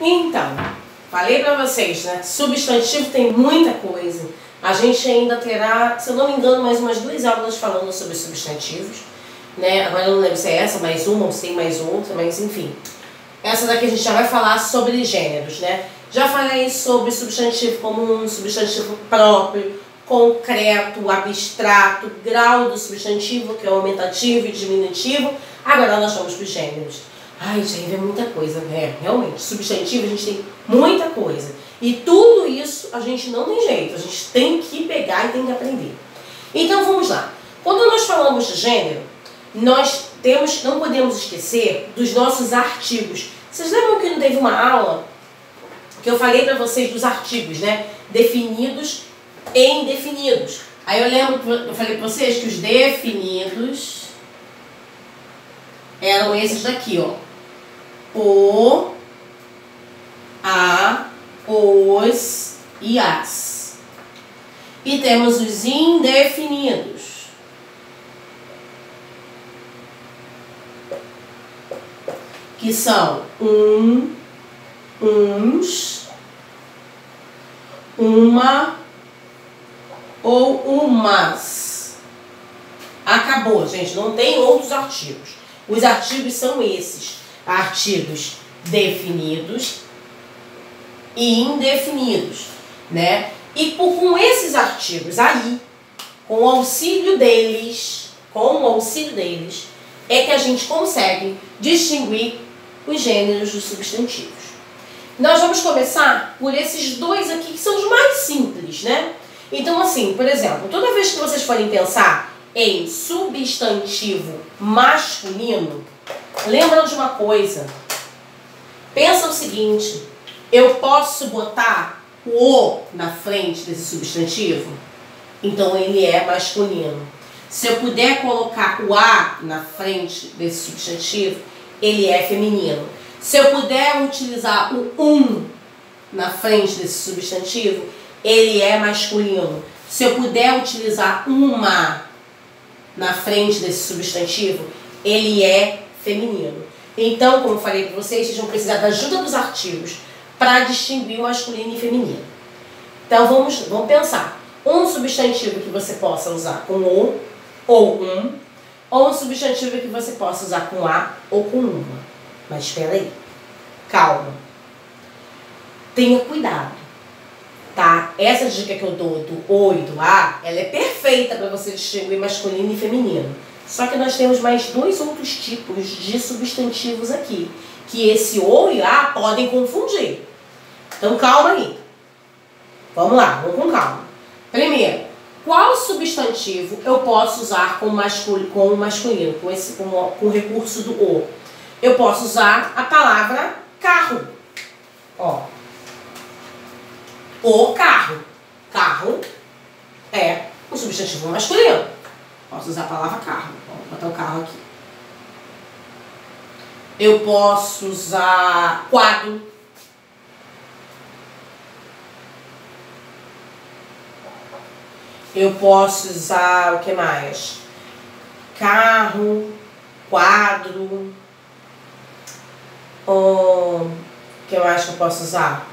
Então, falei pra vocês, né? Substantivo tem muita coisa. A gente ainda terá, se eu não me engano, mais umas 2 aulas falando sobre substantivos, né? Agora eu não lembro se é essa, mais uma ou se tem mais outra, mas enfim. Essa daqui a gente já vai falar sobre gêneros, né? Já falei sobre substantivo comum, substantivo próprio, concreto, abstrato, grau do substantivo, que é o aumentativo e diminutivo. Agora nós vamos para os gêneros. Ai, gente, é muita coisa, né? Realmente, substantivo a gente tem muita coisa. E tudo isso a gente não tem jeito, a gente tem que pegar e tem que aprender. Então vamos lá. Quando nós falamos de gênero, nós não podemos esquecer dos nossos artigos. Vocês lembram que não teve uma aula que eu falei para vocês dos artigos, né? Definidos e indefinidos. Aí eu lembro que eu falei para vocês que os definidos eram esses daqui, ó. O, a, os e as. E temos os indefinidos. Que são uns, uma ou umas. Acabou, gente. Não tem outros artigos. Os artigos são esses. Artigos definidos e indefinidos, né? E com esses artigos aí, com o auxílio deles, é que a gente consegue distinguir os gêneros dos substantivos. Nós vamos começar por esses dois aqui, que são os mais simples, né? Então, assim, por exemplo, toda vez que vocês forem pensar em substantivo masculino, lembram de uma coisa. Pensa o seguinte, eu posso botar o O na frente desse substantivo? Então ele é masculino. Se eu puder colocar o A na frente desse substantivo, ele é feminino. Se eu puder utilizar o na frente desse substantivo, ele é masculino. Se eu puder utilizar uma na frente desse substantivo, ele é feminino. Então, como eu falei para vocês, vocês vão precisar da ajuda dos artigos para distinguir o masculino e feminino. Então, vamos pensar. Um substantivo que você possa usar com o ou um substantivo que você possa usar com a ou com uma. Mas espera aí. Calma. Tenha cuidado. Tá? Essa dica que eu dou do o e do a, ela é perfeita para você distinguir masculino e feminino. Só que nós temos mais 2 outros tipos de substantivos aqui, que esse o e a podem confundir. Então calma aí. Vamos lá, vamos com calma. Primeiro, qual substantivo eu posso usar com o masculino, com o recurso do o? Eu posso usar a palavra carro. Ó. O carro. Carro é um substantivo masculino. Posso usar a palavra carro. Vou botar o carro aqui. Eu posso usar quadro. Eu posso usar o que mais? Carro, quadro. O que mais que eu posso usar?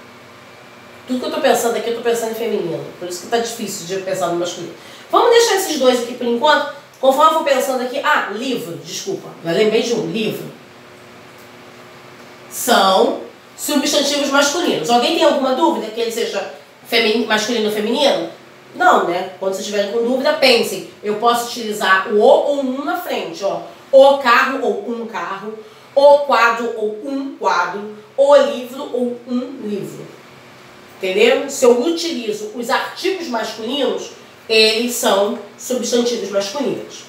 Tudo que eu tô pensando aqui, eu tô pensando em feminino. Por isso que tá difícil de eu pensar no masculino. Vamos deixar esses dois aqui por enquanto. Conforme eu vou pensando aqui... Ah, livro, desculpa. Já lembrei de um. Livro. São substantivos masculinos. Alguém tem alguma dúvida que ele seja masculino ou feminino? Não, né? Quando vocês estiverem com dúvida, pensem. Eu posso utilizar o ou um na frente, ó. O carro ou um carro. O quadro ou um quadro. O livro ou um livro. Entendeu? Se eu utilizo os artigos masculinos, eles são substantivos masculinos.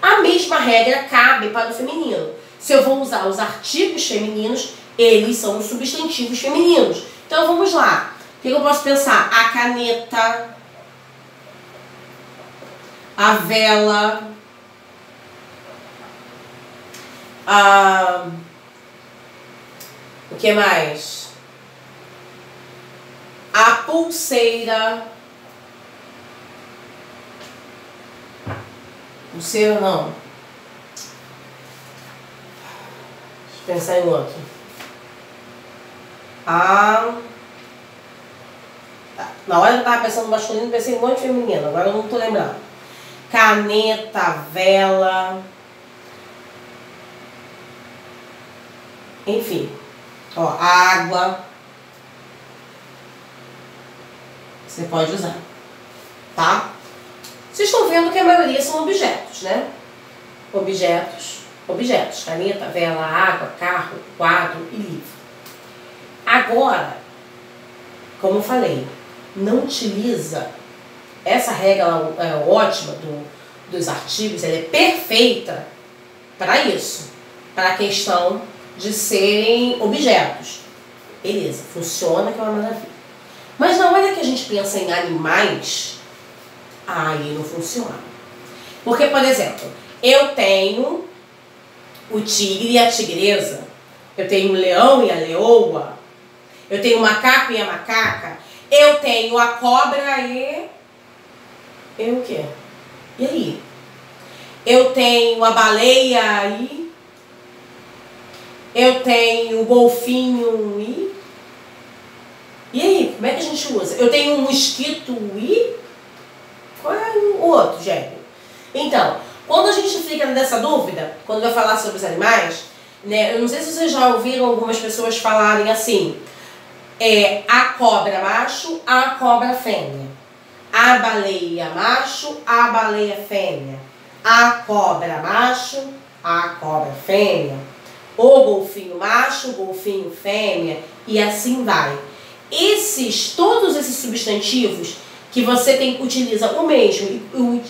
A mesma regra cabe para o feminino. Se eu vou usar os artigos femininos, eles são substantivos femininos. Então vamos lá. O que eu posso pensar? A caneta, a vela, o que mais? A pulseira. Pulseira não. Deixa eu pensar em outro. Tá. Na hora que eu tava pensando no masculino, pensei em um monte de feminino. Agora eu não tô lembrando. Caneta, vela. Enfim. Ó, água. Você pode usar. Tá? Vocês estão vendo que a maioria são objetos, né? Objetos. Objetos. Caneta, vela, água, carro, quadro e livro. Agora, como eu falei, não utiliza essa regra ótima dos artigos, ela é perfeita para isso, para a questão de serem objetos. Beleza, funciona que é uma maravilha. Mas na hora que a gente pensa em animais, aí não funciona. Porque, por exemplo, eu tenho o tigre e a tigresa, eu tenho o leão e a leoa, eu tenho o macaco e a macaca, eu tenho a cobra e... o quê? E aí? Eu tenho a baleia e... eu tenho o golfinho e... aí? Como é que a gente usa? Eu tenho um mosquito e... qual é o outro gênero? Então, quando a gente fica nessa dúvida, quando vai falar sobre os animais, né, eu não sei se vocês já ouviram algumas pessoas falarem assim, a cobra macho, a cobra fêmea. A baleia macho, a baleia fêmea. A cobra macho, a cobra fêmea. O golfinho macho, o golfinho fêmea. E assim vai. Todos esses substantivos que você utiliza o mesmo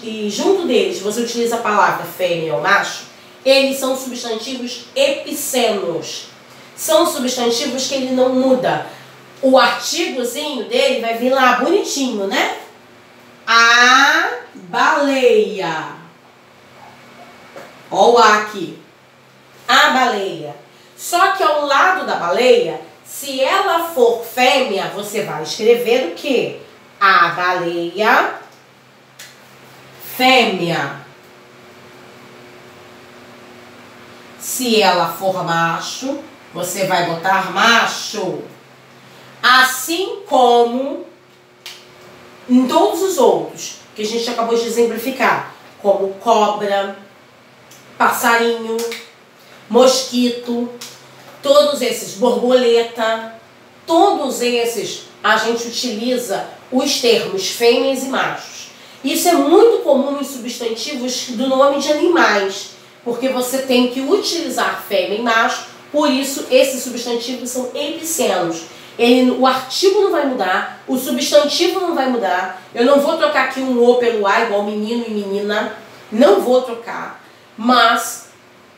e junto deles você utiliza a palavra fêmea ou macho, eles são substantivos epicenos. São substantivos que ele não muda. O artigozinho dele vai vir lá bonitinho, né? A baleia. Ó o A aqui. A baleia. Só que ao lado da baleia, se ela for fêmea, você vai escrever o quê? A baleia fêmea. Se ela for macho, você vai botar macho. Assim como em todos os outros que a gente acabou de exemplificar, como cobra, passarinho, mosquito, todos esses, borboleta, todos esses a gente utiliza os termos fêmeas e machos. Isso é muito comum em substantivos do nome de animais, porque você tem que utilizar fêmea e macho, por isso esses substantivos são epicenos. O artigo não vai mudar, o substantivo não vai mudar, eu não vou trocar aqui um O pelo A igual menino e menina, não vou trocar, mas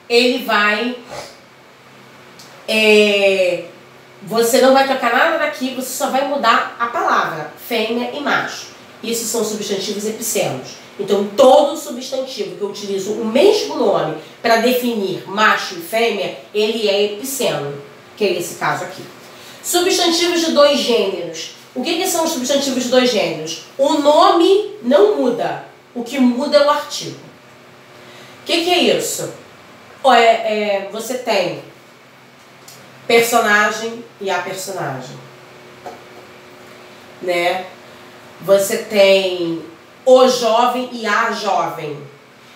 ele vai... você não vai trocar nada daqui, você só vai mudar a palavra, fêmea e macho. Isso são substantivos epicenos. Então, todo substantivo que eu utilizo o mesmo nome para definir macho e fêmea, ele é epiceno, que é esse caso aqui. Substantivos de dois gêneros. O que são os substantivos de dois gêneros? O nome não muda, o que muda é o artigo. O que é isso? Você tem personagem e a personagem, né? Você tem o jovem e a jovem,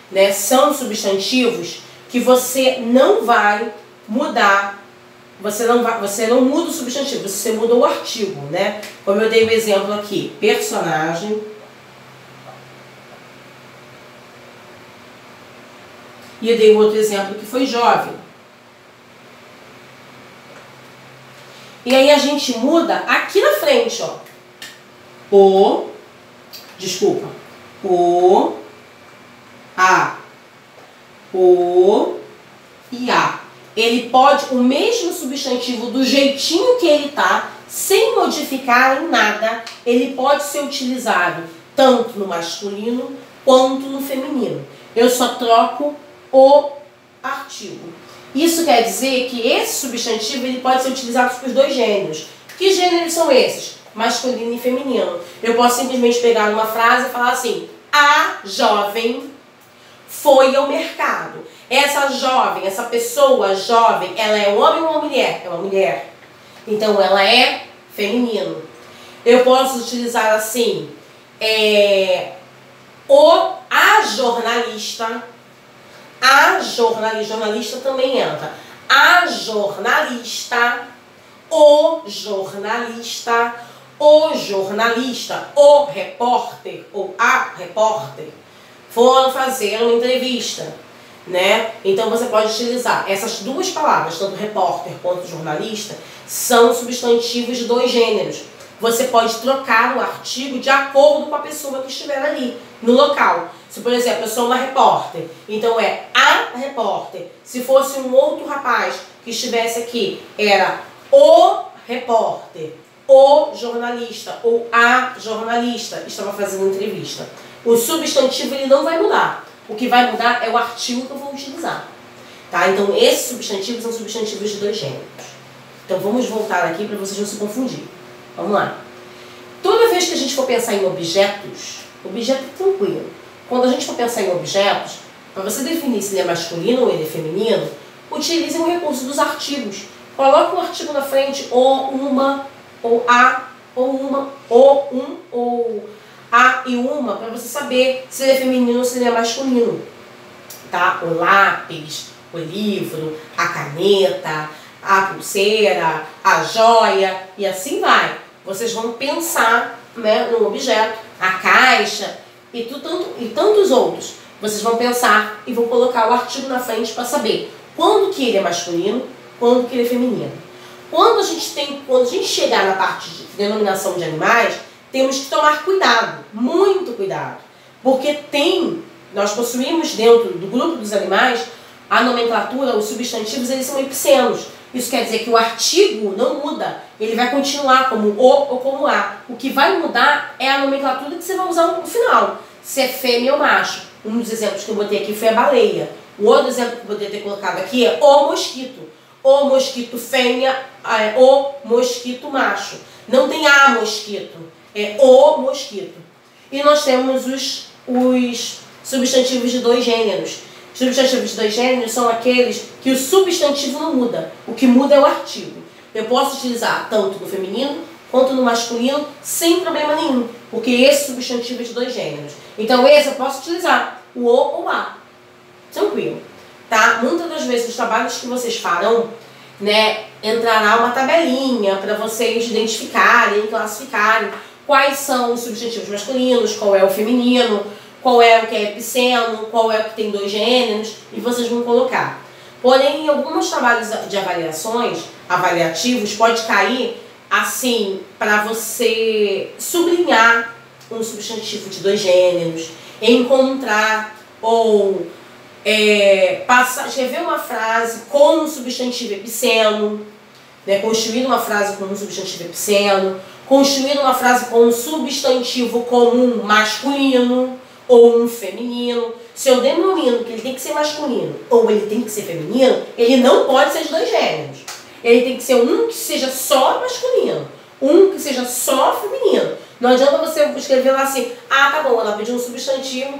né? São substantivos que você não vai mudar. Você não muda o substantivo, você muda o artigo, né? Como eu dei o exemplo aqui, personagem. E eu dei um outro exemplo que foi jovem. E aí a gente muda aqui na frente, ó. O, a, o e a. Ele pode, o mesmo substantivo do jeitinho que ele tá, sem modificar em nada, ele pode ser utilizado tanto no masculino quanto no feminino. Eu só troco o artigo. Isso quer dizer que esse substantivo ele pode ser utilizado para os dois gêneros. Que gêneros são esses? Masculino e feminino. Eu posso simplesmente pegar uma frase e falar assim: a jovem foi ao mercado. Essa jovem, essa pessoa jovem, ela é um homem ou uma mulher? É uma mulher. Então ela é feminino. Eu posso utilizar assim, a jornalista. A jornalista também entra. A jornalista, o jornalista, o repórter ou a repórter foram fazer uma entrevista, né? Então você pode utilizar essas duas palavras, tanto repórter quanto jornalista, são substantivos de dois gêneros. Você pode trocar o artigo de acordo com a pessoa que estiver ali, no local. Se, por exemplo, eu sou uma repórter, então é a repórter. Se fosse um outro rapaz que estivesse aqui, era o repórter, o jornalista ou a jornalista estava fazendo entrevista. O substantivo ele não vai mudar. O que vai mudar é o artigo que eu vou utilizar. Tá? Então, esses substantivos são substantivos de dois gêneros. Então, vamos voltar aqui para vocês não se confundirem. Vamos lá. Toda vez que a gente for pensar em objetos, objeto é tranquilo. Quando a gente for pensar em objetos, para você definir se ele é masculino ou ele é feminino, utilize o recurso dos artigos. Coloque um artigo na frente, ou uma, ou a, ou uma, ou um, ou a e uma, para você saber se ele é feminino ou se ele é masculino. Tá? O lápis, o livro, a caneta, a pulseira, a joia e assim vai. Vocês vão pensar, né, no objeto, a caixa e tantos outros. Vocês vão pensar e vão colocar o artigo na frente para saber quando que ele é masculino, quando que ele é feminino. Quando a gente chegar na parte de denominação de animais, temos que tomar cuidado, muito cuidado. Porque nós possuímos dentro do grupo dos animais, a nomenclatura, os substantivos, eles são epicenos. Isso quer dizer que o artigo não muda, ele vai continuar como o ou como a. O que vai mudar é a nomenclatura que você vai usar no final, se é fêmea ou macho. Um dos exemplos que eu botei aqui foi a baleia. O outro exemplo que eu poderia ter colocado aqui é o mosquito. O mosquito fêmea, o mosquito macho. Não tem a mosquito, é o mosquito. E nós temos os substantivos de dois gêneros. Os substantivos de dois gêneros são aqueles que o substantivo não muda. O que muda é o artigo. Eu posso utilizar tanto no feminino quanto no masculino sem problema nenhum, porque esse substantivo é de dois gêneros. Então esse eu posso utilizar o ou a. Tranquilo. Tá? Muitas das vezes os trabalhos que vocês farão, né, entrará uma tabelinha para vocês identificarem, classificarem quais são os substantivos masculinos, qual é o feminino, qual é o que é epiceno, qual é o que tem dois gêneros, e vocês vão colocar. Porém, em alguns trabalhos de avaliativos, pode cair assim, para você sublinhar um substantivo de dois gêneros, encontrar ou escrever uma frase com um substantivo epiceno, né, construir uma frase com um substantivo epiceno, construir uma frase com um substantivo comum masculino ou um feminino. Se eu denomino que ele tem que ser masculino ou ele tem que ser feminino, ele não pode ser de dois gêneros. Ele tem que ser um que seja só masculino, um que seja só feminino. Não adianta você escrever lá assim, tá bom, ela pediu um substantivo,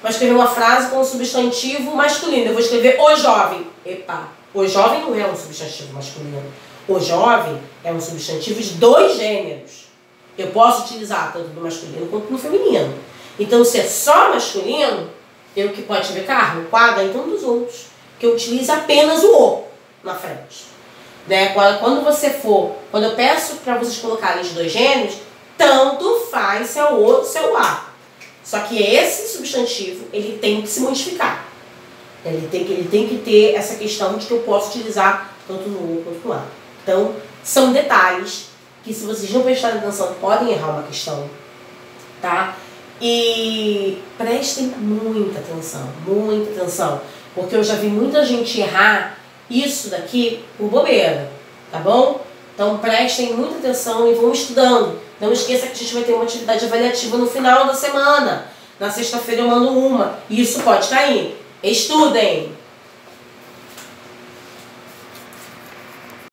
vai escrever uma frase com um substantivo masculino. Eu vou escrever o jovem. Epa, o jovem não é um substantivo masculino. O jovem é um substantivo de dois gêneros. Eu posso utilizar tanto no masculino quanto no feminino. Então, se é só masculino, eu que pode escrever carro, quadra, então dos outros, que eu utilize apenas o o na frente. Né? Quando eu peço para vocês colocarem os dois gêneros, tanto faz se é o o, se é o a. Só que esse substantivo, ele tem que se modificar. Ele tem que ter essa questão de que eu posso utilizar tanto no o quanto no a. Então, são detalhes que, se vocês não prestarem atenção, podem errar uma questão. Tá? E prestem muita atenção, porque eu já vi muita gente errar isso daqui por bobeira, tá bom? Então prestem muita atenção e vão estudando. Não esqueça que a gente vai ter uma atividade avaliativa no final da semana. Na sexta-feira eu mando uma, e isso pode cair. Estudem!